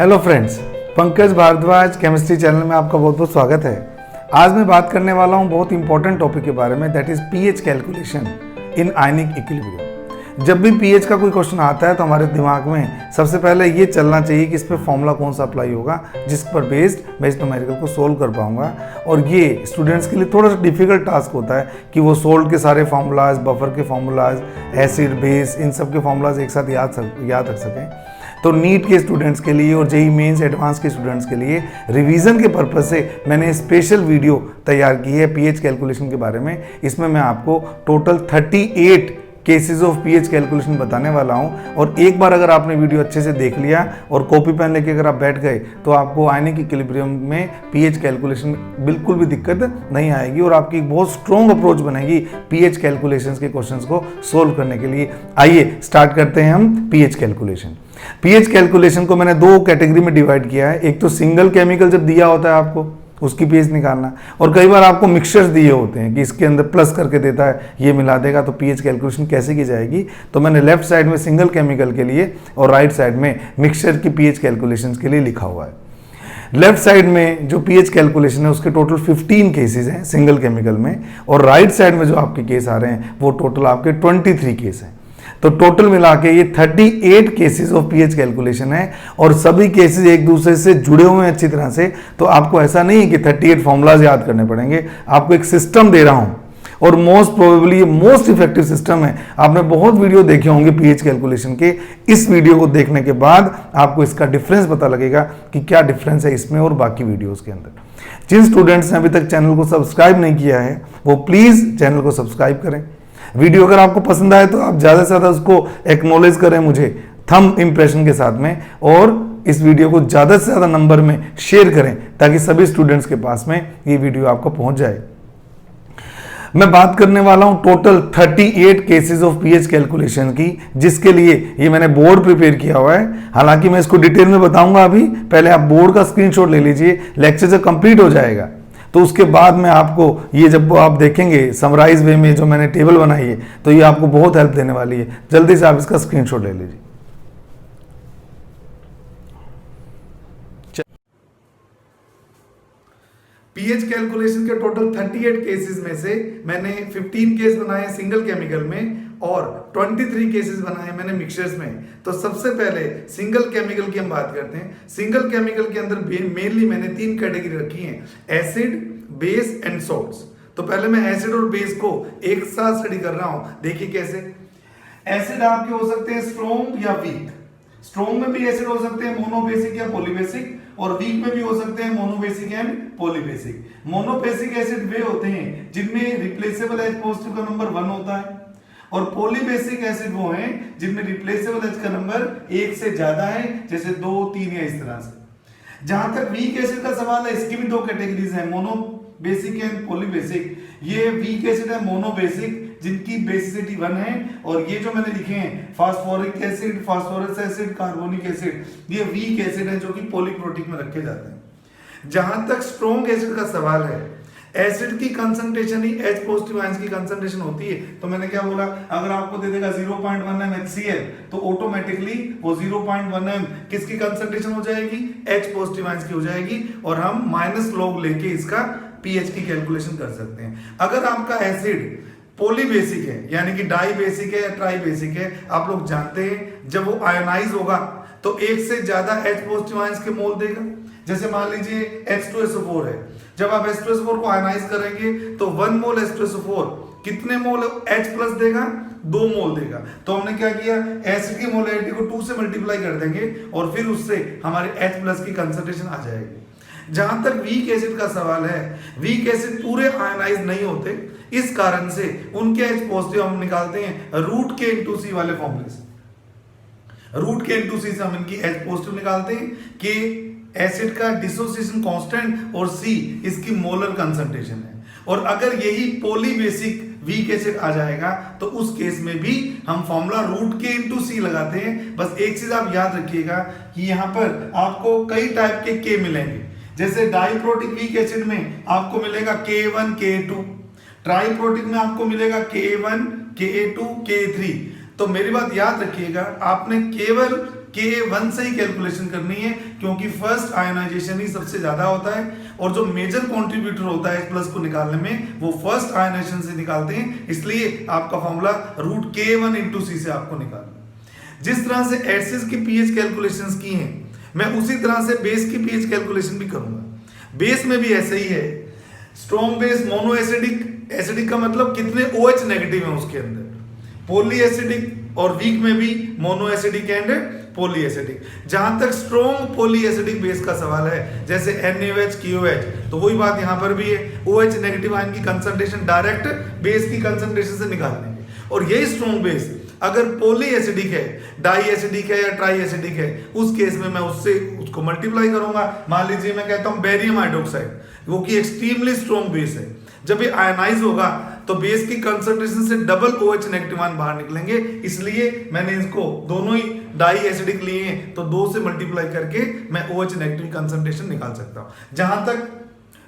Hello friends, Pankaj Bhardwaj chemistry channel में आपका बहुत बहुत स्वागत है। आज मैं बात करने वाला हूं बहुत इंपॉर्टेंट टॉपिक के बारे में, that is pH calculation in ionic equilibrium. जब भी पीएच का कोई क्वेश्चन आता है तो हमारे दिमाग में सबसे पहले ये चलना चाहिए कि इस पर फॉर्मूला कौन सा अप्लाई होगा जिस पर बेस्ड मैं इस न्यूमेरिकल को सोल्व कर पाऊंगा। और ये स्टूडेंट्स के लिए थोड़ा सा डिफिकल्ट टास्क होता है कि वो सोल्ट के सारे फार्मूलाज, बफर के फार्मूलाज, एसिड बेस, इन सब के फार्मूलाज एक साथ याद रख सकें। तो नीट के स्टूडेंट्स के लिए और जेई मेंस एडवांस के स्टूडेंट्स के लिए रिवीजन के पर्पज से मैंने स्पेशल वीडियो तैयार की है पीएच कैलकुलेशन के बारे में। इसमें मैं आपको total 38 cases of pH calculation बताने वाला हूं। और एक बार अगर आपने वीडियो अच्छे से देख लिया और कॉपी पेन लेके अगर आप बैठ गए तो आपको आयनिक इक्विलिब्रियम में पीएच कैलकुलेशन बिल्कुल भी दिक्कत नहीं आएगी और आपकी एक बहुत स्ट्रॉन्ग अप्रोच बनेगी पीएच कैलकुलेशंस के क्वेश्चंस को सोल्व करने के लिए। आइए स्टार्ट करते हैं हम पीएच कैलकुलेशन। पीएच कैलकुलेशन को मैंने दो कैटेगरी में डिवाइड किया है। एक तो सिंगल केमिकल जब दिया होता है आपको उसकी पीएच निकालना, और कई बार आपको मिक्सचर्स दिए होते हैं कि इसके अंदर प्लस करके देता है, ये मिला देगा, तो पीएच कैलकुलेशन कैसे की जाएगी। तो मैंने लेफ्ट साइड में सिंगल केमिकल के लिए और राइट साइड में मिक्सचर की पीएच कैलकुलेशन के लिए लिखा हुआ है। लेफ्ट साइड में जो पीएच कैलकुलेशन है उसके टोटल 15 केसेस हैं सिंगल केमिकल में, और राइट साइड में जो आपके केस आ रहे हैं वो टोटल आपके 23 केस हैं। तो टोटल मिला के ये 38 केसेस ऑफ पीएच कैलकुलेशन है और सभी केसेस एक दूसरे से जुड़े हुए हैं अच्छी तरह से। तो आपको ऐसा नहीं है कि 38 फॉर्मूलाज याद करने पड़ेंगे, आपको एक सिस्टम दे रहा हूं और मोस्ट प्रोबेबली ये मोस्ट इफेक्टिव सिस्टम है। आपने बहुत वीडियो देखे होंगे पीएच कैलकुलेशन के, इस वीडियो को देखने के बाद आपको इसका डिफरेंस पता लगेगा कि क्या डिफरेंस है इसमें और बाकी वीडियोस के अंदर। जिन स्टूडेंट्स ने अभी तक चैनल को सब्सक्राइब नहीं किया है वो प्लीज चैनल को सब्सक्राइब करें। वीडियो अगर आपको पसंद आए तो आप ज़्यादा से ज़्यादा उसको एक्नॉलेज करें मुझे थंब इंप्रेशन के साथ में, और इस वीडियो को ज़्यादा से ज़्यादा नंबर में शेयर करें ताकि सभी स्टूडेंट्स के पास में ये वीडियो आपको पहुंच जाए। मैं बात करने वाला हूं total 38 cases of pH calculation की, जिसके लिए ये मैंने बोर्ड प्रिपेयर किया हुआ है। हालांकि मैं इसको डिटेल में बताऊंगा, अभी पहले आप बोर्ड का स्क्रीनशॉट ले लीजिए। लेक्चर जब कंप्लीट हो जाएगा तो उसके बाद में आपको ये जब आप देखेंगे समराइज वे में जो मैंने टेबल बनाई है तो ये आपको बहुत हेल्प देने वाली है। जल्दी से आप इसका स्क्रीनशॉट ले लीजिए। पीएच कैलकुलेशन के टोटल 38 केसेस में से मैंने 15 केस बनाए सिंगल केमिकल में और 23 केसेस बनाए मैंने मिक्सचर्स में। तो सबसे पहले सिंगल केमिकल की हम बात करते हैं। सिंगल केमिकल के अंदर मेनली मैंने 3 कैटेगरी रखी हैं, एसिड, बेस एंड सॉल्ट्स। तो पहले मैं एसिड और बेस को एक साथ स्टडी कर रहा हूं। देखिए कैसे। एसिड आपके हो सकते हैं स्ट्रॉन्ग या वीक। स्ट्रॉन्ग में भी एसिड हो सकते हैं मोनोबेसिक या पॉलीबेसिक, और वीक में भी हो सकते हैं monobasic and polybasic. Monobasic acid वे होते हैं जिनमें रिप्लेसेबल H पॉजिटिव का नंबर 1 होता है, और पॉलीबेसिक एसिड वो हैं जिनमें रिप्लेसेबल H का नंबर 1 से ज्यादा है, जैसे 2, 3 या इस तरह से। जहां तक वीक एसिड का सवाल है, इसकी भी 2 कैटेगरीज हैं, मोनोबेसिक एंड पॉलीबेसिक। ये वीक एसिड है मोनोबेसिक जिनकी बेसिसिटी 1 है, और ये जो मैंने लिखे हैं phosphoric acid, phosphorus acid, carbonic acid, ये वीक एसिड है जो कि पॉलीप्रोटिक में रखे जाते हैं। जहां तक स्ट्रॉन्ग एसिड का सवाल है, एसिड की कंसंट्रेशन ही H पॉजिटिव आयंस की कंसंट्रेशन होती है। तो मैंने क्या बोला, अगर आपको दे देगा 0.1 m HCl तो ऑटोमेटिकली वो 0.1 m किसकी कंसंट्रेशन हो जाएगी, H पॉजिटिव आयंस की हो जाएगी, और हम माइनस लॉग लेके इसका पीएच की कैलकुलेशन कर सकते हैं। अगर आपका एसिड पॉलीबेसिक है यानी कि डाई बेसिक है या ट्राई बेसिक है, आप लोग जानते हैं जब वो आयोनाइज होगा तो एक से ज्यादा H पॉजिटिव आयंस के मोल देगा। जैसे मान लीजिए H2SO4 है, जब आप H2SO4 को आयोनाइज करेंगे तो 1 मोल H2SO4 कितने मोल H प्लस देगा, 2 मोल देगा। तो हमने क्या किया, एसिड की मोलैरिटी को 2 से मल्टीप्लाई कर देंगे और फिर उससे हमारे H प्लस की कंसंट्रेशन आ जाएगी। जहां तक वीक एसिड का सवाल है, वीक एसिड पूरे आयोनाइज नहीं होते, इस कारण से उनके H पॉजिटिव हम निकालते हैं रूट के इंटू सी वाले फॉर्मूले से। रूट के इंटू सी से हम इनकी H पॉजिटिव निकालते हैं कि एसिड का डिसोसिएशन कांस्टेंट और C इसकी मोलर कंसंट्रेशन है। और अगर यही पॉलीबेसिक वीक एसिड आ जाएगा तो उस केस में भी हम फॉर्मूला रूट के इंटू सी लगाते हैं। बस एक चीज आप याद रखिएगा कि यहां पर आपको कई टाइप के K मिलेंगे। जैसे डाइप्रोटिक वीक एसिड में आपको मिलेगा K1, K2, ट्राइप्रोटिक में आपको मिलेगा K1, Ka2, K3। तो मेरी बात याद रखिएगा, आपने केवल K1 से ही कैलकुलेशन करनी है, क्योंकि फर्स्ट आयोनाइजेशन ही सबसे ज्यादा होता है और जो मेजर कॉन्ट्रीब्यूटर होता है H+ को निकालने में वो फर्स्ट आयोनाइजेशन से निकालते हैं। इसलिए आपका फॉर्मूला √K1 × C से आपको निकालना। जिस तरह से एसिड्स की पीएच कैलकुलेशंस की हैं, मैं उसी तरह से बेस की पीएच कैलकुलेशन भी करूंगा। बेस में भी ऐसे ही है, strong base mono acidic, acidic का मतलब कितने OH नेगेटिव है उसके अंदर, पॉली एसिडिक और वीक में भी mono acidic and poly acidic. जहां तक स्ट्रॉन्ग पॉली एसिडिक बेस का सवाल है, जैसे NaOH KOH, तो वही बात यहां पर भी है, OH नेगेटिव आयन की कंसंट्रेशन डायरेक्ट बेस की कंसंट्रेशन से निकाल लेंगे। और यही स्ट्रॉन्ग बेस अगर पॉली एसिडिक है, डाई एसिडिक है या ट्राई एसिडिक है, उस केस में मैं उसको मल्टीप्लाई करूंगा। मान लीजिए मैं कहता हूं बेरियम हाइड्रोक्साइड, वो कि एक्सट्रीमली स्ट्रॉन्ग बेस है, जब ये आयनाइज होगा तो बेस की कंसंट्रेशन से डबल OH नेगेटिव आयन बाहर निकलेंगे। इसलिए मैंने इसको दोनों ही डाई एसिडिक लिए हैं, तो 2 से मल्टीप्लाई करके मैं OH नेगेटिव कंसंट्रेशन निकाल सकता हूं। जहां तक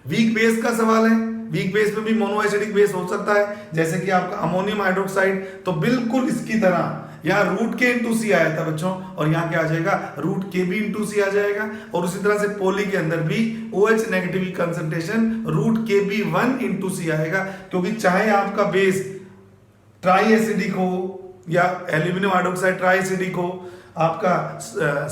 वीक बेस का सवाल है, वीक बेस में भी मोनो एसिडिक बेस हो सकता है, जैसे कि आपका अमोनियम हाइड्रोक्साइड, तो बिल्कुल इसकी तरह यहाँ √K × C आया था बच्चों, और यहाँ क्या आ जाएगा √KB × C आ जाएगा। और उसी तरह से पॉली के अंदर भी OH नेगेटिव की कंसंट्रेशन √KB1 × C आएगा, क्योंकि चाहे आपका बेस ट्राई एसिडिक हो या एल्यूमिनियम हाइड्रोक्साइड ट्राई एसिडिक हो, आपका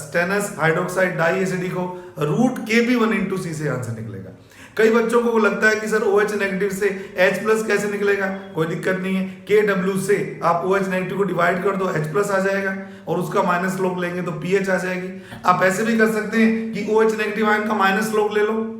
स्टेनस हाइड्रोक्साइड डाई एसिडिक हो, √KB1 × C से आंसर निकलेगा। कई बच्चों को लगता है कि सर OH नेगेटिव से H+ कैसे निकलेगा, कोई दिक्कत नहीं है, KW से आप OH नेगेटिव को डिवाइड कर दो, H+ आ जाएगा, और उसका माइनस स्लोप लेंगे तो pH आ जाएगी। आप ऐसे भी कर सकते हैं कि OH नेगेटिव आयन का माइनस स्लोप ले लो,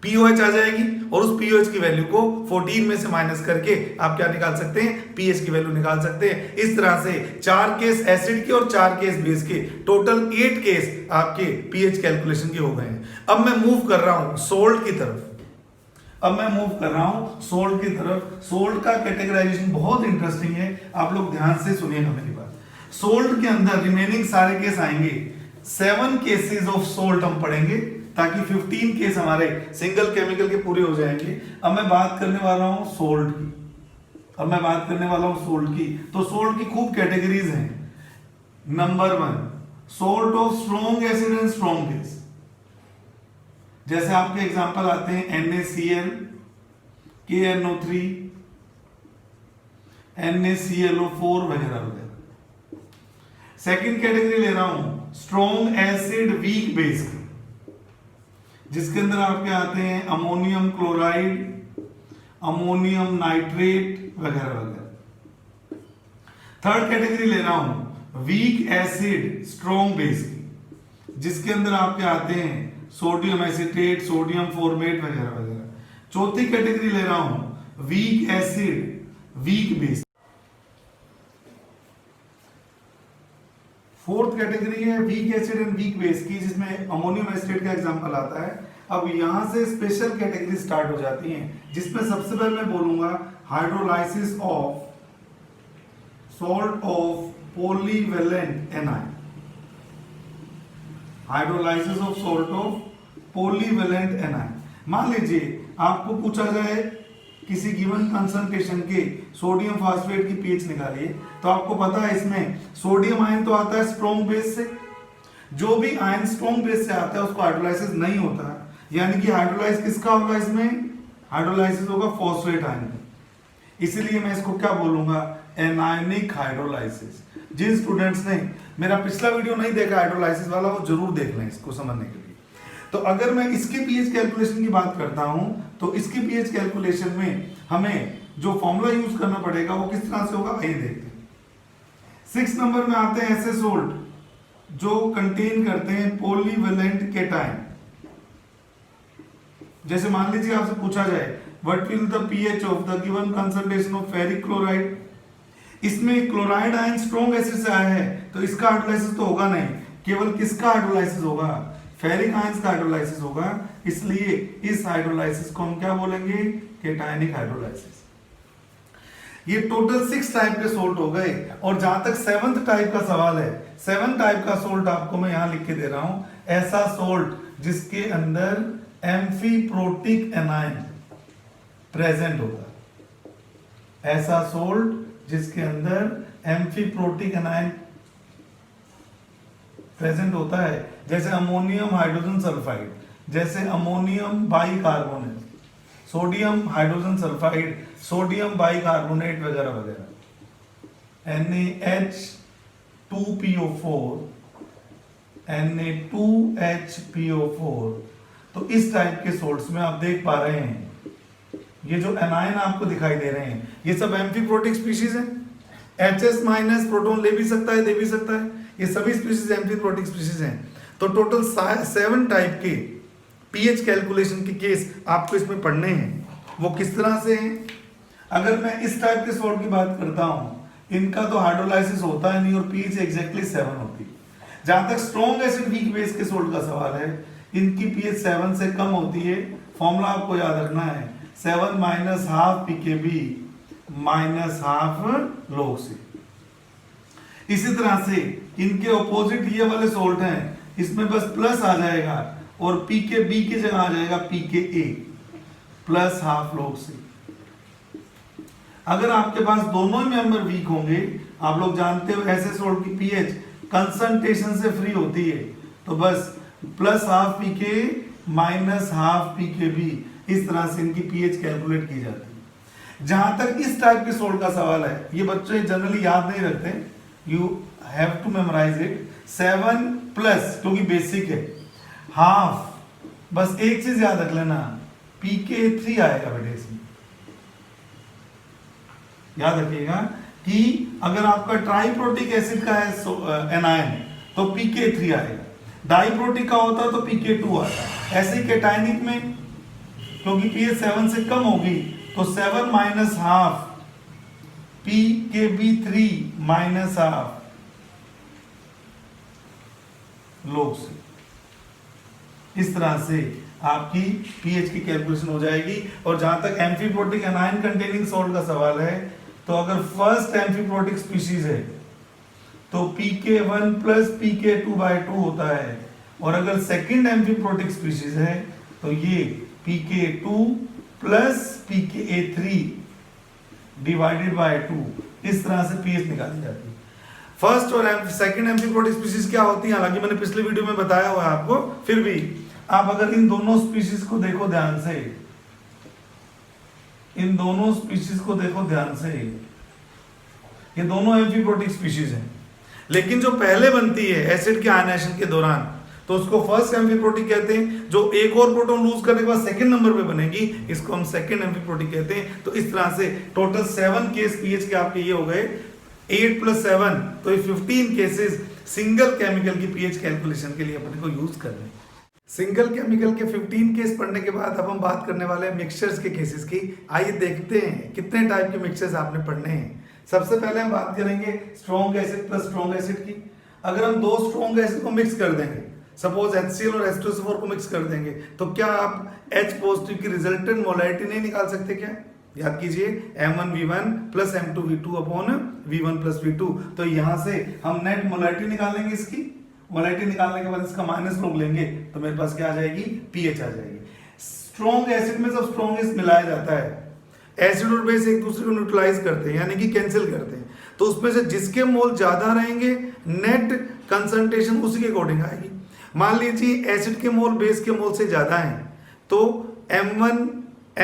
POH आ जाएगी, और उस POH की वैल्यू को 14 में से माइनस करके आप क्या निकाल सकते हैं, pH की वैल्यू निकाल सकते हैं। इस तरह से 4 केस एसिड के और 4 केस बेस के, टोटल 8 केस आपके pH कैलकुलेशन के हो गए हैं। अब मैं मूव कर रहा हूं सोल्ट की तरफ, सोल्ट की तरफ। सोल्ट का कैटेगराइजेशन बहुत इंटरेस्टिंग है, आप लोग ध्यान से सुनिएगा मेरी बात। सोल्ट के अंदर रिमेनिंग सारे केस आएंगे, 7 केसेस ऑफ सोल्ट हम पढ़ेंगे, ताकि 15 केस हमारे सिंगल केमिकल के पूरे हो जाएंगे। अब मैं बात करने वाला हूं सोल्ट की, तो सोल्ट की खूब कैटेगरीज हैं। Number 1, salt of strong acid and strong base. जैसे आपके एग्जांपल आते हैं NaCl, KNO3, NaClO4 वगैरह वगैरह। सेकंड कैटेगरी ले रहा हूं स्ट्रॉन्ग एसिड वीक बेस की, जिसके अंदर आपके आते हैं अमोनियम क्लोराइड, अमोनियम नाइट्रेट वगैरह वगैरह। थर्ड कैटेगरी ले रहा हूं वीक एसिड स्ट्रॉन्ग बेस की, जिसके अंदर आपके आते हैं सोडियम एसीटेट, सोडियम फॉर्मेट वगैरह वगैरह। चौथी कैटेगरी ले रहा हूं weak acid weak base. Fourth category है weak acid and weak base की, जिसमें अमोनियम एसिटेट का एग्जांपल आता है। अब यहां से स्पेशल कैटेगरी स्टार्ट हो जाती हैं, जिसमें सबसे पहले मैं बोलूंगा hydrolysis of salt of polyvalent A9. Hydrolysis of salt of polyvalent A9. मान लीजिए आपको पूछा जाए किसी गिवन कंसंट्रेशन के सोडियम फास्फेट की पीएच निकालिए, तो आपको पता है इसमें सोडियम आयन तो आता है स्ट्रॉन्ग बेस से, जो भी आयन स्ट्रॉन्ग बेस से आता है उसको हाइड्रोलाइसिस नहीं होता, यानी कि हाइड्रोलाइज किसका होगा, इसमें हाइड्रोलाइसिस होगा फॉस्फेट आयन। इसीलिए मैं इसको क्या बोलूंगा, एनायनिक हाइड्रोलाइसिस। जिन स्टूडेंट्स ने मेरा पिछला वीडियो नहीं देखा हाइड्रोलाइसिस वाला, वो जरूर देख लें इसको समझने के लिए। तो अगर मैं इसके पीएच कैलकुलेशन की बात करता हूं, तो इसकी पीएच कैलकुलेशन में हमें जो फॉर्मूला यूज करना पड़ेगा वो किस तरह से होगा, आइए देखते हैं। 6 नंबर में आते हैं ऐसे सोल्ट जो कंटेन करते हैं पॉलीवेलेंट केटायन। जैसे मान लीजिए आपसे पूछा जाए what will the pH of the given concentration of ferric chloride. इसमें क्लोराइड आयन स्ट्रॉन्ग एसिड से आया है, तो इसका हाइड्रोलाइसिस तो होगा नहीं, केवल किसका हाइड्रोलाइसिस होगा, फेरिक आयंस का हाइड्रोलाइसिस होगा। इसलिए इस हाइड्रोलाइसिस को हम क्या बोलेंगे, केटायनिक हाइड्रोलाइसिस। ये टोटल 6 टाइप के सोल्ट हो गए। और जहां तक 7th टाइप का सवाल है, 7 टाइप का सोल्ट आपको मैं यहां लिख के दे रहा हूं। ऐसा सोल्ट जिसके अंदर एम्फीप्रोटिक एनाइन प्रेजेंट होगा, ऐसा सोल्ट जिसके अंदर एम्फीप्रोटिक एनाइन प्रेजेंट होता है, जैसे अमोनियम हाइड्रोजन सल्फाइड, जैसे ammonium bicarbonate, sodium hydrogen sulphide, sodium bicarbonate वगैरह वगैरह, Na2PO4, Na2HPO4। तो इस टाइप के सोल्ट्स में आप देख पा रहे हैं ये जो एनायन आपको दिखाई दे रहे हैं ये सब एम्फीप्रोटिक स्पीशीज हैं। HS माइनस प्रोटॉन ले भी सकता है, दे भी सकता है, ये सभी स्पीशीज एम्फीप्रोटिक स्पीशीज हैं। तो टोटल 7 टाइप के पीएच कैलकुलेशन के केस आपको इसमें पढ़ने हैं। वो किस तरह से हैं? अगर मैं इस टाइप के सॉल्ट की बात करता हूं, इनका तो हाइड्रोलाइसिस होता है नहीं और पीएच एग्जैक्टली 7 होती है। जहां तक स्ट्रॉन्ग एसिड वीक बेस के सॉल्ट का सवाल है, इनकी पीएच 7 से कम होती है। फॉर्मूला आपको याद रखना है 7 minus half pKb minus half log C। इसी तरह से इनके ऑपोजिट ये वाले सॉल्ट हैं, इसमें बस प्लस आ जाएगा और pKb की जगह आ जाएगा pKa plus half log C। अगर आपके पास दोनों ही मेंबर वीक होंगे, आप लोग जानते हो ऐसे सॉल्ट की पीएच कंसंट्रेशन से फ्री होती है, तो बस plus half pK minus half pKb, इस तरह से इनकी पीएच कैलकुलेट की जाती है। जहां तक इस टाइप के सॉल्ट का सवाल है, ये बच्चे जनरली याद नहीं रखते, you have to memorise it. 7 plus क्योंकि बेसिक है, हाफ, बस एक चीज याद रख लेना pK3 आएगा बेटे इसमें। याद रखिएगा कि अगर आपका ट्राइप्रोटिक एसिड का है एनायन तो pK3 आएगा, डाइप्रोटिक का होता है तो pK2 आता है। ऐसे कैटायनिक में क्योंकि pH 7 से कम होगी तो 7 minus half pKb3 minus half log C। इस तरह से आपकी pH की कैलकुलेशन हो जाएगी। और जहां तक एम्फीप्रोटिक एनायन कंटेनिंग सॉल्ट का सवाल है, तो अगर फर्स्ट एम्फीप्रोटिक स्पीशीज है तो pK1 प्लस pK2/2 होता है, और अगर सेकंड एम्फीप्रोटिक स्पीशीज है तो ये pK2 plus pKa3 divided by 2, इस तरह से pH निकाली जाती है। फर्स्ट और सेकंड एम्फीप्रोटिक स्पीशीज क्या होती है, हालांकि मैंने पिछले वीडियो में बताया हुआ है आपको, फिर भी आप अगर इन दोनों स्पीशीज को देखो ध्यान से, इन दोनों स्पीशीज को देखो ध्यान से, ये दोनों एम्फीप्रोटिक स्पीशीज हैं, लेकिन जो पहले बनती है एसिड के आयनाइजेशन के दौरान तो उसको फर्स्ट एम्फीप्रोटिक कहते हैं। जो एक और प्रोटॉन लूज करने के बाद सेकंड नंबर पे बनेगी, इसको हम सेकंड एम्फीप्रोटिक कहते हैं। तो इस तरह से टोटल 7 केस पीएच के आपके ये हो गए, 8 + 7, तो ये 15 केसेस सिंगल केमिकल की पीएच कैलकुलेशन के लिए अपने को यूज कर रहे हैं। सिंगल केमिकल के 15 केस पढ़ने के बाद अब हम बात करने वाले हैं मिक्सचर्स के केसेस की। आइए देखते हैं कितने टाइप के मिक्सचर्स आपने पढ़ने हैं। सबसे पहले हम बात करेंगे strong acid plus strong acid की। अगर हम दो स्ट्रॉन्ग एसिड को मिक्स कर देंगे, सपोज HCl और H2SO4 को मिक्स कर देंगे, तो क्या आप H पॉजिटिव की रिजल्टेंट मोलैरिटी नहीं निकाल सकते क्या? याद कीजिए M1V1 plus M2V2 upon V1 plus V2। तो यहां से हम नेट मोलैरिटी निकालेंगे, इसकी मोलैरिटी निकालने के बाद इसका माइनस लोग लेंगे तो मेरे पास क्या आ जाएगी, पीएच आ जाएगी। स्ट्रॉन्ग एसिड में जब स्ट्रॉन्गेस्ट मिलाया जाता है, एसिड और बेस एक दूसरे को न्यूट्रलाइज करते हैं, यानी कि कैंसिल करते हैं, तो उसमें से जिसके मोल ज्यादा रहेंगे नेट कंसंट्रेशन उसी के अकॉर्डिंग आएगी। मान लीजिए एसिड के मोल बेस के मोल से ज्यादा हैं, तो M1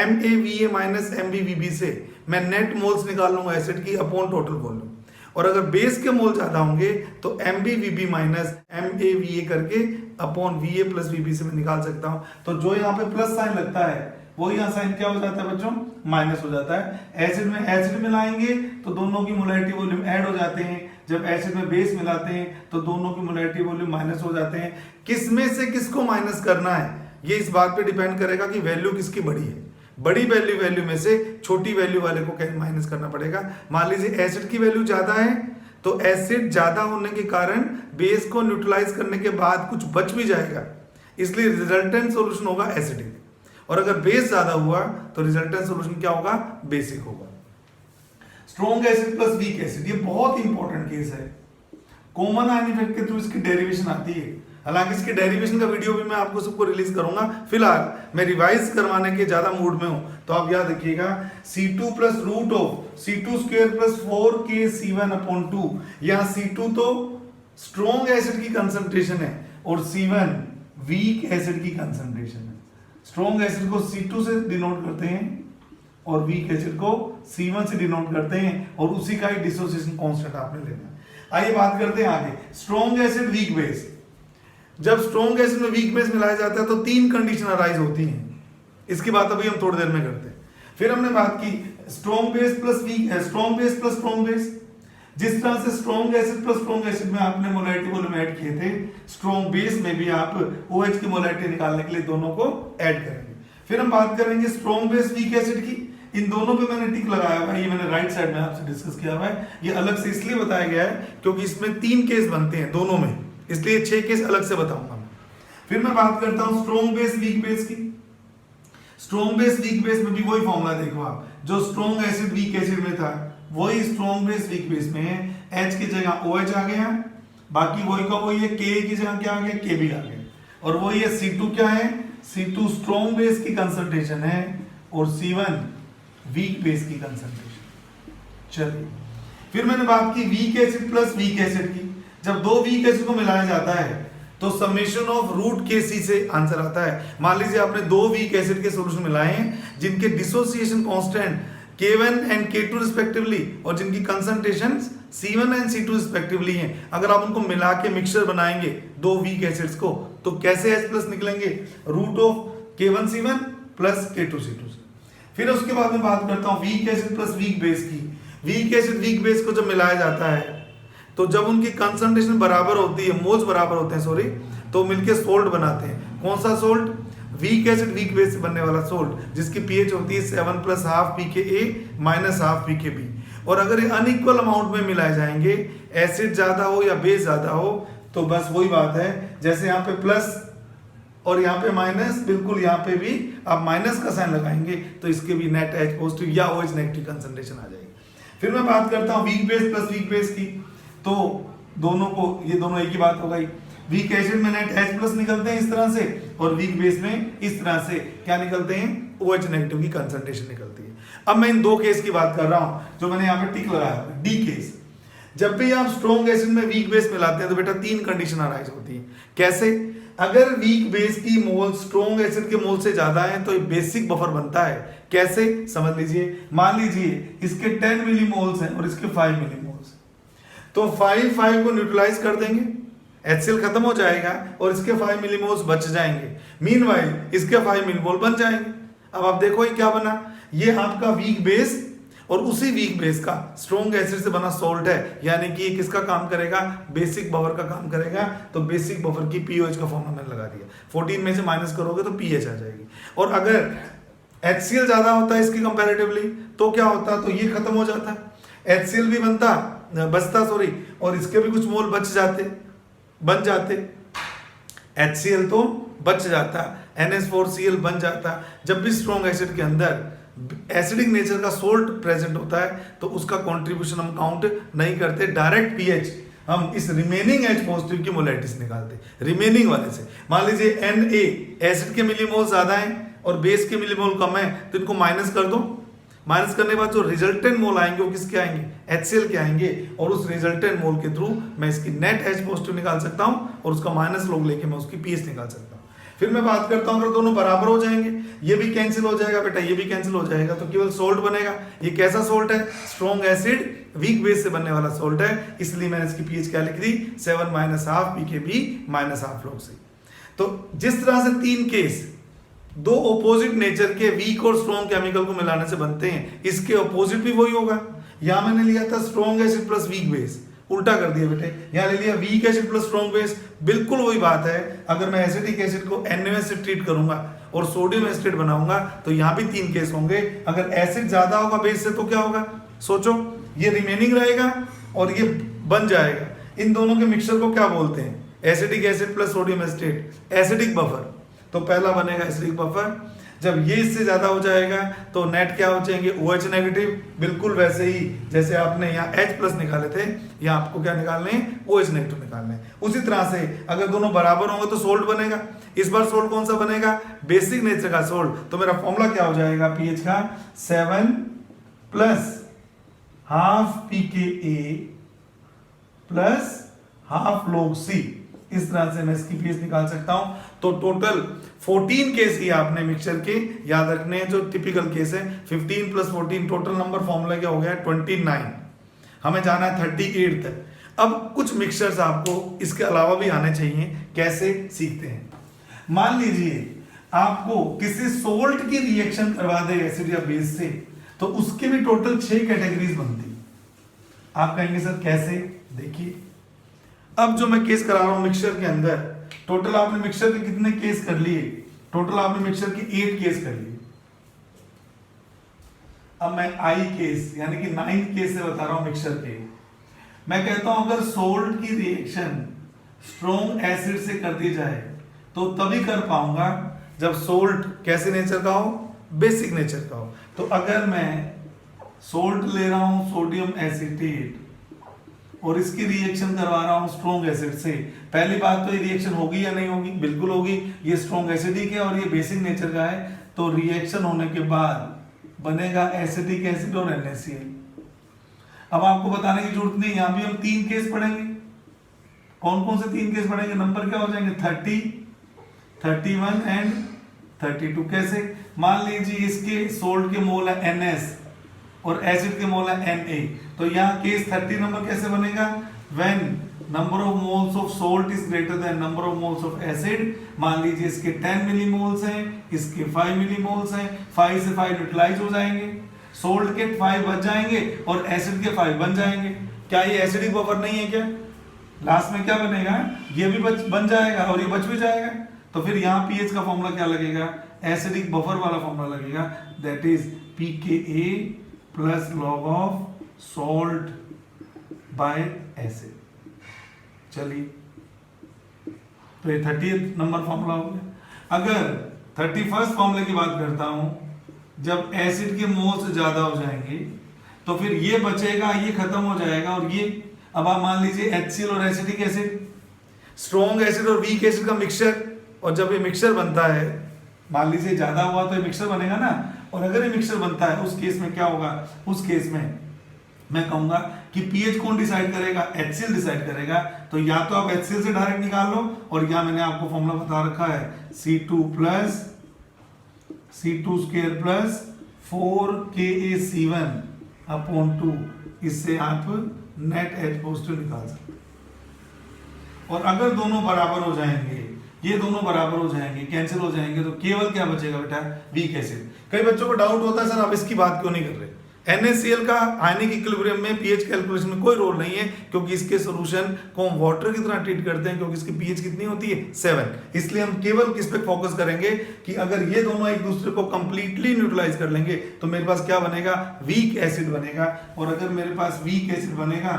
MAVA माइनस MBVB से मैं नेट मोल्स निकाल लूंगा एसिड की अपॉन टोटल वॉल्यूम। और अगर बेस के मोल ज्यादा होंगे तो MBVB माइनस MAVA करके अपॉन VA प्लस VB से मैं निकाल सकता हूं। तो जो यहाँ पे प्लस साइन लगता है वो यहाँ साइन क्या हो जाता है बच्चों, माइनस हो जाता है। एसिड में एसिड मिलाएंगे तो दोनों की मोलैरिटी वॉल्यूम ऐड हो जाते हैं, जब एसिड में बेस मिलाते हैं तो दोनों की मोलैरिटी वॉल्यूम माइनस हो जाते हैं। किस में से किसको माइनस करना है ये इस बात पे डिपेंड करेगा कि वैल्यू किसकी बड़ी है। बड़ी वैल्यू में से छोटी वैल्यू वाले को माइनस करना पड़ेगा। मान लीजिए एसिड की वैल्यू ज्यादा है तो एसिड ज्यादा होने के कारण बेस को न्यूट्रलाइज करने के बाद कुछ बच भी जाएगा, इसलिए रिजल्टेंट सॉल्यूशन होगा एसिडिक। और अगर बेस ज्यादा हुआ तो रिजल्टेंट सॉल्यूशन क्या होगा, बेसिक होगा। Strong acid plus weak acid, ये बहुत इंपॉर्टेंट केस है। कॉमन आयन इफेक्ट के थ्रू इसकी डेरिवेशन आती है, हालांकि इसके डेरिवेशन का वीडियो भी मैं आपको सबको रिलीज करूंगा। फिलहाल मैं रिवाइज करवाने के ज्यादा मूड में हूं, तो आप याद रखिएगा C2 plus root of C2 square plus 4K C1 upon 2। यहाँ C2 तो स्ट्रॉन्ग एसिड की कंसंट्रेशन है और C1 वीक एसिड की कंसंट्रेशन है। स्ट्रॉन्ग एसिड को C2 से डिनोट करते हैं और वीक एसिड को C1 से डिनोट करते हैं और उसी का ही डिसोसिएशन कांस्टेंट आपने लेना है। आइए बात करते हैं आगे, स्ट्रॉन्ग एसिड वीक बेस। जब स्ट्रॉन्ग एसिड में वीक बेस मिलाया जाता है तो तीन कंडीशन अराइज होती हैं। इसकी बात अभी हम थोड़ी देर में करते हैं। फिर हमने बात की strong base plus week, strong base plus strong base. जिस तरह से strong acid plus strong acid में आपने मोलैरिटी वॉल्यूम ऐड किए थे, स्ट्रॉन्ग बेस में भी आप OH की मोलैरिटी निकालने के लिए दोनों को ऐड करेंगे। फिर हम बात करेंगे स्ट्रॉन्ग बेस वीक एसिड की। इन दोनों पे मैंने टिक लगाया हुआ है, ये मैंने राइट साइड में आपसे डिस्कस किया हुआ है। ये अलग से इसलिए बताया गया है क्योंकि इसमें 3 केस बनते हैं दोनों में, इसलिए 6 केस अलग से बताऊंगा। फिर मैं बात करता हूं स्ट्रॉन्ग बेस वीक बेस की। स्ट्रॉन्ग बेस वीक बेस में भी वही फॉर्मूला देखो आप, जो स्ट्रॉन्ग एसिड वीक एसिड में था वही स्ट्रॉन्ग बेस वीक बेस में है। H की जगह OH आ गया, बाकी वही का वही है, K की जगह क्या आ गया, Kb आ गया, और वही है C2 क्या है, C2 स्ट्रॉन्ग बेस की कंसंट्रेशन है और C1 वीक बेस की कंसंट्रेशन। चलिए फिर मैंने बात की weak acid plus weak acid की। जब दो वीक एसिड को मिलाया जाता है तो समेशन ऑफ रूट KC से आंसर आता है। मान लीजिए आपने दो वीक एसिड के सॉल्यूशन मिलाए हैं जिनके dissociation constant K1 and K2 respectively और जिनकी concentration C1 and C2 respectively हैं। अगर आप उनको मिला के मिक्सचर बनाएंगे दो वीक एसिड्स को तो कैसे H प्लस निकलेंगे, root of K1 C1 plus K2 C2 से। फिर उसके बाद में बात करता हूं weak acid plus week base की। वीक एसिड वीक बेस को जब मिलाया जाता है तो जब उनकी कंसंट्रेशन बराबर होती है, मोल्स बराबर होते हैं सॉरी, तो मिलके सोल्ट बनाते हैं। कौन सा salt, week acid weak base से बनने वाला सोल्ट जिसकी पीएच होती है 7 + ½ pKa - ½ pKb। और अगर ये अनइक्वल अमाउंट में मिलाए जाएंगे, एसिड ज्यादा हो या बेस ज्यादा हो, तो बस वही बात है जैसे यहाँ पे प्लस और यहाँ पे माइनस, बिल्कुल यहाँ पे भी आप माइनस का साइन लगाएंगे तो इसके भी नेट H पॉजिटिव या OH नेगेटिव कंसंट्रेशन आ जाएगी। फिर मैं बात करता हूँ weak base plus week base की, तो दोनों को, ये दोनों एक ही बात हो गई। वीक एसिड में नेट H प्लस निकलते हैं इस तरह से और वीक बेस में इस तरह से क्या निकलते हैं, OH नेगेटिव की कंसंट्रेशन निकलती है। अब मैं इन दो केस की बात कर रहा हूं जो मैंने यहाँ पे टिक लगाया है, डी केस। जब भी आप स्ट्रॉन्ग एसिड में वीक बेस मिलाते हैं तो बेटा 3 कंडीशन अराइज होती है। कैसे, अगर वीक बेस की मोल स्ट्रॉन्ग एसिड के मोल से ज्यादा है तो बेसिक बफर बनता है। कैसे, समझ लीजिए, मान लीजिए इसके 10 मिलीमोल्स हैं और इसके 5 मिलीमोल्स, तो 5 को न्यूट्रलाइज कर देंगे, HCl खत्म हो जाएगा और इसके 5 मिलीमोल्स बच जाएंगे। मीनवाइल इसके 5 मिलीमोल बन जाएंगे। अब आप देखो ये क्या बना, ये आपका वीक बेस और उसी वीक बेस का स्ट्रॉन्ग एसिड से बना सॉल्ट है, यानी कि ये किसका काम करेगा, बेसिक बफर का काम करेगा। तो बेसिक बफर की पीओएच का फॉर्मूला मैंने लगा दिया, 14 में से माइनस करोगे तो पीएच आ जाएगी। और अगर HCl ज्यादा होता है इसकी कंपैरेटिवली तो क्या होता, तो ये खत्म हो जाता, HCl भी बचता सॉरी, और इसके भी कुछ मोल बन जाते, HCl तो बच जाता, NH4Cl बन जाता। जब भी स्ट्रॉन्ग एसिड के अंदर एसिडिक नेचर का सोल्ट प्रेजेंट होता है तो उसका कंट्रीब्यूशन हम काउंट नहीं करते, डायरेक्ट पीएच हम इस रिमेनिंग H पॉजिटिव की मोलैरिटी से निकालते, रिमेनिंग वाले से। मान लीजिए Na एसिड के मिलीमोल ज्यादा है और बेस के मिलीमोल कम है तो इनको माइनस कर दो। माइनस करने के बाद जो रिजल्टेंट मोल आएंगे वो किसके आएंगे, HCl के आएंगे, और उस रिजल्टेंट मोल के थ्रू मैं इसकी नेट H पॉजिटिव निकाल सकता हूं और उसका माइनस लोग लेके मैं उसकी पीएच निकाल सकता हूं। फिर मैं बात करता हूं अगर दोनों बराबर हो जाएंगे, ये भी कैंसिल हो जाएगा बेटा, ये भी कैंसिल हो जाएगा, तो केवल सोल्ट बनेगा। ये कैसा सोल्ट है, स्ट्रॉन्ग एसिड वीक बेस से बनने वाला सोल्ट है, इसलिए मैंने इसकी पीएच क्या लिख दी, 7 - ½ pKb -½ log C। तो जिस तरह से 3 केस दो ओपोजिट नेचर के वीक और स्ट्रॉन्ग केमिकल को मिलाने से बनते हैं, इसके ऑपोजिट भी वही होगा। यहां मैंने लिया था strong acid plus weak base, उल्टा कर दिया बेटे, यहां ले लिया weak acid plus strong base. बिल्कुल वही बात है, अगर मैं एसिडिक एसिड को NaOH से ट्रीट करूंगा और सोडियम एसिड बनाऊंगा तो यहां भी 3 केस होंगे। अगर एसिड ज्यादा होगा बेस से तो क्या होगा, सोचो, ये रिमेनिंग रहेगा और ये बन जाएगा। इन दोनों के मिक्सचर को क्या बोलते हैं, acidic acid plus sodium acid, acidic buffer. तो पहला बनेगा एसिडिक बफर। जब ये इससे ज्यादा हो जाएगा तो नेट क्या हो जाएंगे, OH नेगेटिव। बिल्कुल वैसे ही जैसे आपने यहाँ H प्लस निकाले थे, यहाँ आपको क्या निकालने हैं, OH नेगेटिव निकालने हैं। उसी तरह से अगर दोनों बराबर होंगे तो सोल्ट बनेगा। इस बार सोल्ट कौन सा बनेगा, बेसिक नेचर का सोल्ट। तो मेरा फॉर्मूला क्या हो जाएगा पीएच का, 7 + ½ pKa + हाफ log C। इस तरह से मैं इसकी पीएच निकाल सकता हूं। तो टोटल 14 केस ही आपने मिक्सचर के याद रखने हैं जो टिपिकल केस है। 15 + 14 टोटल नंबर फॉर्मूला क्या हो गया 29। हमें जाना है 38 तक। अब कुछ मिक्सचर्स आपको इसके अलावा भी आने चाहिए, कैसे सीखते हैं। मान लीजिए आपको किसी सोल्ट की रिएक्शन करवा दे एसिड या बेस से, तो उसके भी टोटल 6 कैटेगरीज बनती। आप कहेंगे सर कैसे, देखिए अब जो मैं केस करा रहा हूं मिक्सचर के अंदर, टोटल आपने मिक्सचर के कितने केस कर लिए, टोटल आपने मिक्सचर के 8 केस कर लिए। अब मैं आई केस यानी कि 9 केस से बता रहा हूं मिक्सचर के। मैं कहता हूं अगर सोल्ट की रिएक्शन स्ट्रॉन्ग एसिड से कर दी जाए तो तभी कर पाऊंगा जब सोल्ट कैसे नेचर का हो, बेसिक नेचर का हो। तो अगर मैं सोल्ट ले रहा हूं सोडियम एसीटेट और इसकी रिएक्शन करवा रहा हूं स्ट्रॉन्ग एसिड से, पहली बात तो ये रिएक्शन होगी या नहीं होगी, बिल्कुल होगी। ये स्ट्रॉन्ग एसिडिक है और ये बेसिक नेचर का है, तो रिएक्शन होने के बाद बनेगा एसिटिक एसिड और NaCl। अब आपको बताने की जरूरत नहीं, यहां भी हम 3 केस पढ़ेंगे। कौन कौन से 3 केस पढ़ेंगे, नंबर क्या हो जाएंगे 30, 31 एंड 32। कैसे, मान लीजिए इसके सोल्ट के मोल है NS और एसिड के मोल है Na, तो यहाँ केस 30 नंबर कैसे बनेगा, when number of moles of salt is greater than number of moles of acid. मान लीजिए इसके 10 मिलीमोल्स हैं, इसके 5 मिलीमोल्स हैं, 5 से 5 न्यूट्रलाइज हो जाएंगे, सोल्ट के 5 बच जाएंगे और एसिड के 5 बन जाएंगे। क्या ये एसिडिक बफर नहीं है क्या, लास्ट में क्या बनेगा, ये भी बन जाएगा और ये बच भी जाएगा। तो फिर यहाँ पीएच का फॉर्मूला क्या लगेगा, एसिडिक बफर वाला फॉर्मूला लगेगा, that is pKa plus log of salt bye acid. चलिए तो ये 30th नंबर फॉर्मूला हो गया। अगर 31st फॉर्मूले की बात करता हूं, जब एसिड के मोल से ज्यादा हो जाएंगे तो फिर ये बचेगा, ये खत्म हो जाएगा और ये। अब आप मान लीजिए HCl और एसिटिक एसिड, स्ट्रॉन्ग एसिड और वीक एसिड का मिक्सचर, और जब ये मिक्सचर बनता है, मान लीजिए ज्यादा हुआ तो ये मिक्सचर बनेगा ना, और अगर ये मिक्सचर बनता है उस केस में क्या होगा, उस केस में मैं कहूंगा कि पीएच कौन डिसाइड करेगा, HCl डिसाइड करेगा। तो या तो आप HCl से डायरेक्ट निकाल लो, और या मैंने आपको फॉर्मूला बता रखा है C2 प्लस 4KaC1 अपॉन 2, इससे आप नेट H पॉजिटिव निकाल सकते हैं। और अगर दोनों बराबर हो जाएंगे, ये दोनों बराबर हो जाएंगे, कैंसिल हो जाएंगे, तो केवल क्या बचेगा बेटा, वीक एसिड। कई बच्चों को डाउट होता है सर आप इसकी बात क्यों नहीं कर रहे। NaCl का आयनिक इक्विलिब्रियम में पीएच कैलकुलेशन में कोई रोल नहीं है, क्योंकि इसके सॉल्यूशन को हम वाटर की तरह ट्रीट करते हैं, क्योंकि इसकी पीएच कितनी होती है 7। इसलिए हम केवल किस पे फोकस करेंगे कि अगर ये दोनों एक दूसरे को कंप्लीटली न्यूट्रलाइज कर लेंगे तो मेरे पास क्या बनेगा, वीक एसिड बनेगा। और अगर मेरे पास वीक एसिड बनेगा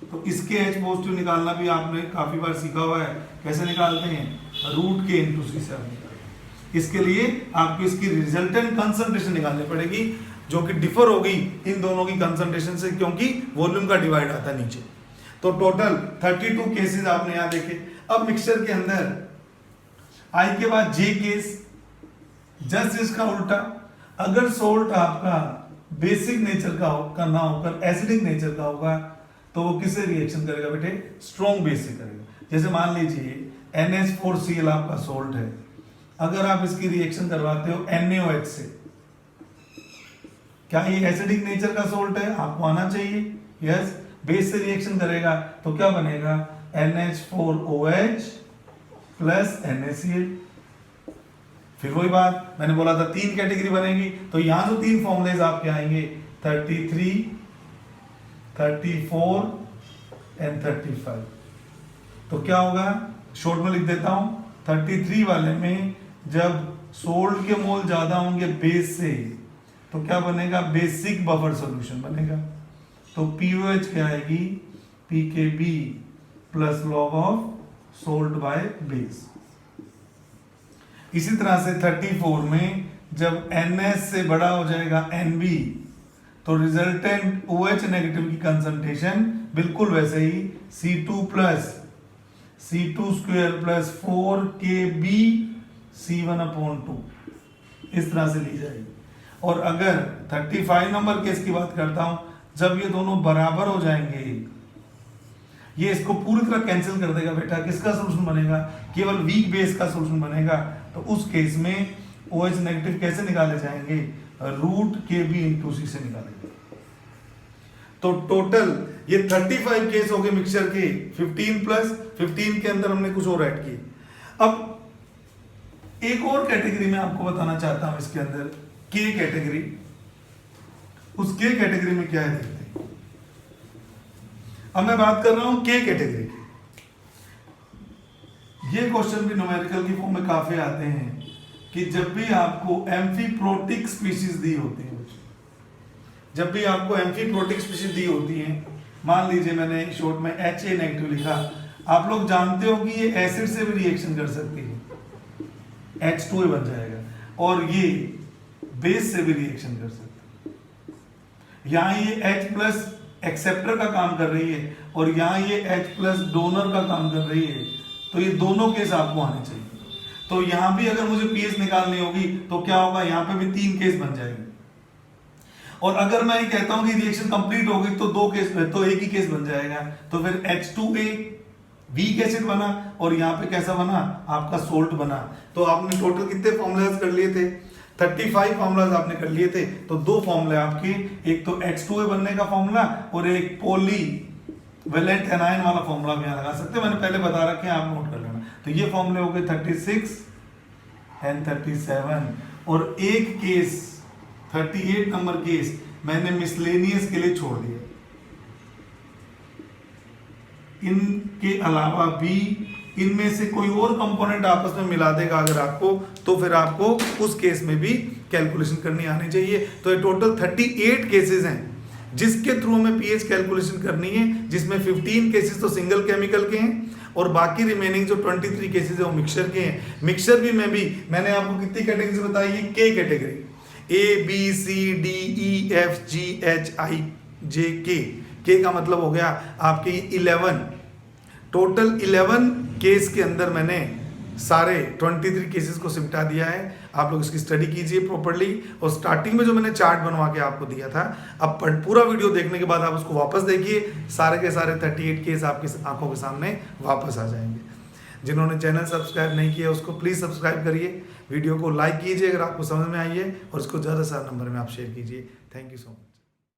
तो इसके H पॉजिटिव निकालना भी आपने काफी बार सीखा हुआ है, कैसे निकालते हैं, रूट के इनटू C से आप निकालते। इसके लिए आपको इसकी रिजल्टेंट कंसंट्रेशन निकालनी पड़ेगी, जो कि डिफर होगी इन दोनों की कंसंट्रेशन से, क्योंकि वॉल्यूम का डिवाइड आता है नीचे। तो टोटल 32 केसेस आपने यहां देखे। अब मिक्सचर के अंदर आई के बाद J केस, जस्ट इसका उल्टा, अगर सोल्ट आपका बेसिक नेचर का ना होकर एसिडिक नेचर का होगा तो वो किससे रिएक्शन करेगा बेटे, स्ट्रॉन्ग बेस से करेगा। जैसे मान लीजिए NH4Cl आपका सोल्ट है, अगर आप इसकी रिएक्शन करवाते हो NaOH से, क्या ये एसिडिक नेचर का सोल्ट है, आपको आना चाहिए, यस। बेस से रिएक्शन करेगा तो क्या बनेगा, NH4OH प्लस NaCl। फिर वही बात मैंने बोला था 3 कैटेगरी बनेगी, तो यहां जो 3 फॉर्मूलेज आपके आएंगे 33, 34 एंड 35। तो क्या होगा, शॉर्ट में लिख देता हूं, 33 वाले में जब सोल्ट के मोल ज्यादा होंगे बेस से तो क्या बनेगा, बेसिक बफर सॉल्यूशन बनेगा। तो POH क्या आएगी, pKb plus log of salt by base. इसी तरह से 34 में जब NS से बड़ा हो जाएगा NB तो रिजल्टेंट OH नेगेटिव की कंसंट्रेशन बिल्कुल वैसे ही C2 square plus 4KB C1 upon 2 इस तरह से ली जाएगी। और अगर 35 नंबर केस की बात करता हूं, जब ये दोनों बराबर हो जाएंगे, ये इसको पूरी तरह कैंसिल कर देगा बेटा। किसका सोल्यूशन बनेगा? केवल वीक बेस का सोल्यूशन बनेगा। तो उस केस में OH नेगेटिव कैसे निकाले जाएंगे? रूट KB इंटू C से निकालेंगे। तो टोटल ये 35 केस हो गए मिक्सचर के, 15 प्लस 15 के अंदर हमने कुछ और ऐड किए। अब एक और कैटेगरी में आपको बताना चाहता हूं इसके अंदर, के कैटेगरी। उस के कैटेगरी में क्या है देखते हैं। अब मैं बात कर रहा हूं के कैटेगरी की। ये क्वेश्चन भी न्यूमेरिकल की फॉर्म में काफी आते हैं कि जब भी आपको एम्फीप्रोटिक स्पीशीज दी होती है, जब भी आपको एम्फीप्रोटिक स्पीशीज दी होती है, मान लीजिए मैंने शॉर्ट में HA नेगेटिव लिखा, आप लोग जानते हो कि ये एसिड से भी रिएक्शन कर सकती है, H2A बन जाएगा, और ये बेस से भी रिएक्शन कर सकता है। यहाँ ये H प्लस एक्सेप्टर का काम कर रही है और यहाँ ये H प्लस डोनर का काम कर रही है, तो ये दोनों केस आपको आने चाहिए। तो यहाँ भी अगर मुझे पीएच निकालनी होगी तो क्या होगा, यहाँ पे भी 3 केस बन जाएंगे। और अगर मैं ये कहता हूं कि रिएक्शन कंप्लीट हो गई तो 2 केस, तो एक ही केस बन जाएगा। तो फिर H2A वीक एसिड बना और यहाँ पे कैसा बना, आपका सोल्ट बना। तो आपने टोटल कितने फॉर्मूलाज कर लिए थे? 35 फॉर्मूलाज आपने कर लिए थे। तो 2 फॉर्मूले आपके, एक तो H2A बनने का फॉर्मूला और एक पॉली वैलेंट एनायन वाला फॉर्मूला भी लगा सकते हैं, मैंने पहले बता रखे हैं, आप नोट कर लेना। तो ये फॉर्मूले हो गए 36 एंड 37, और एक केस 38 नंबर केस मैंने मिसलेनियस के लिए छोड़ दिया। इनके अलावा भी इनमें से कोई और कंपोनेंट आपस में मिला देगा अगर आपको, तो फिर आपको उस केस में भी कैलकुलेशन करनी आनी चाहिए। तो ये टोटल 38 केसेस हैं जिसके थ्रू हमें पीएच कैलकुलेशन करनी है, जिसमें 15 केसेस तो सिंगल केमिकल के हैं और बाकी रिमेनिंग जो 23 केसेस है वो मिक्सचर के हैं। मिक्सचर भी में भी मैंने आपको कितनी कैटेगरी बताई है? के कैटेगरी, ABCDEFGHIJK। के का मतलब हो गया आपके 11, टोटल 11 केस के अंदर मैंने सारे 23 केसेस को सिमटा दिया है। आप लोग इसकी स्टडी कीजिए प्रॉपर्ली। और स्टार्टिंग में जो मैंने चार्ट बनवा के आपको दिया था, अब पूरा वीडियो देखने के बाद आप उसको वापस देखिए, सारे के सारे 38 केस आपकी आंखों के सामने वापस आ जाएंगे। जिन्होंने चैनल सब्सक्राइब नहीं किया उसको प्लीज़ सब्सक्राइब करिए, वीडियो को लाइक कीजिए अगर आपको समझ में आई है, और इसको ज़्यादा से ज़्यादा नंबर में आप शेयर कीजिए। Thank you so much.